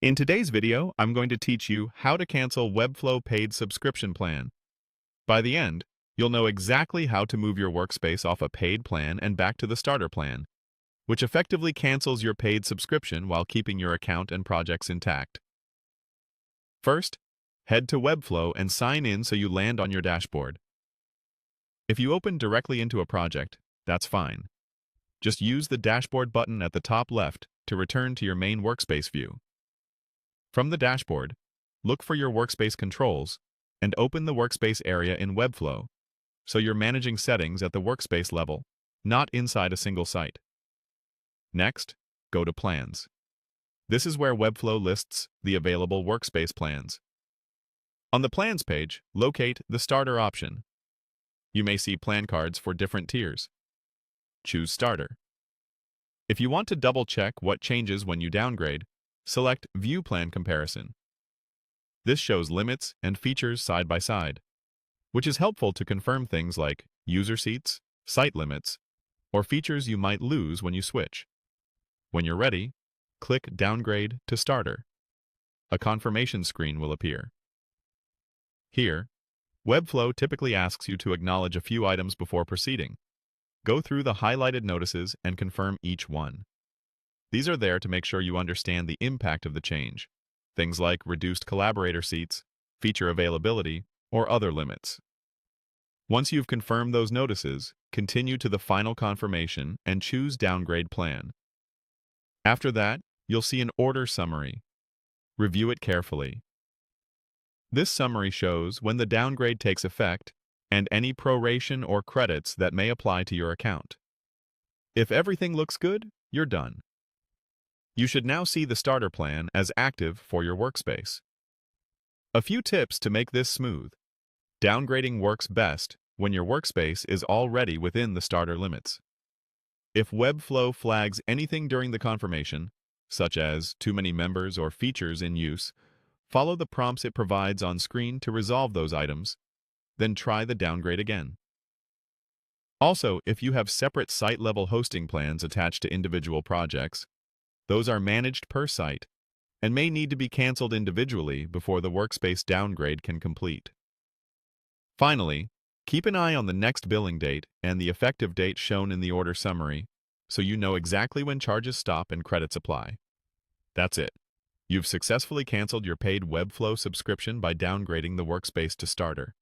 In today's video, I'm going to teach you how to cancel Webflow paid subscription plan. By the end, you'll know exactly how to move your workspace off a paid plan and back to the starter plan, which effectively cancels your paid subscription while keeping your account and projects intact. First, head to Webflow and sign in so you land on your dashboard. If you open directly into a project, that's fine. Just use the dashboard button at the top left to return to your main workspace view. From the dashboard, look for your workspace controls and open the workspace area in Webflow, so you're managing settings at the workspace level, not inside a single site. Next, go to Plans. This is where Webflow lists the available workspace plans. On the Plans page, locate the Starter option. You may see plan cards for different tiers. Choose Starter. If you want to double-check what changes when you downgrade, select View Plan Comparison. This shows limits and features side by side, which is helpful to confirm things like user seats, site limits, or features you might lose when you switch. When you're ready, click Downgrade to Starter. A confirmation screen will appear. Here, Webflow typically asks you to acknowledge a few items before proceeding. Go through the highlighted notices and confirm each one. These are there to make sure you understand the impact of the change, things like reduced collaborator seats, feature availability, or other limits. Once you've confirmed those notices, continue to the final confirmation and choose Downgrade Plan. After that, you'll see an order summary. Review it carefully. This summary shows when the downgrade takes effect and any proration or credits that may apply to your account. If everything looks good, you're done. You should now see the starter plan as active for your workspace. A few tips to make this smooth. Downgrading works best when your workspace is already within the starter limits. If Webflow flags anything during the confirmation, such as too many members or features in use, follow the prompts it provides on screen to resolve those items, then try the downgrade again. Also, if you have separate site-level hosting plans attached to individual projects, those are managed per site and may need to be canceled individually before the workspace downgrade can complete. Finally, keep an eye on the next billing date and the effective date shown in the order summary so you know exactly when charges stop and credits apply. That's it. You've successfully canceled your paid Webflow subscription by downgrading the workspace to starter.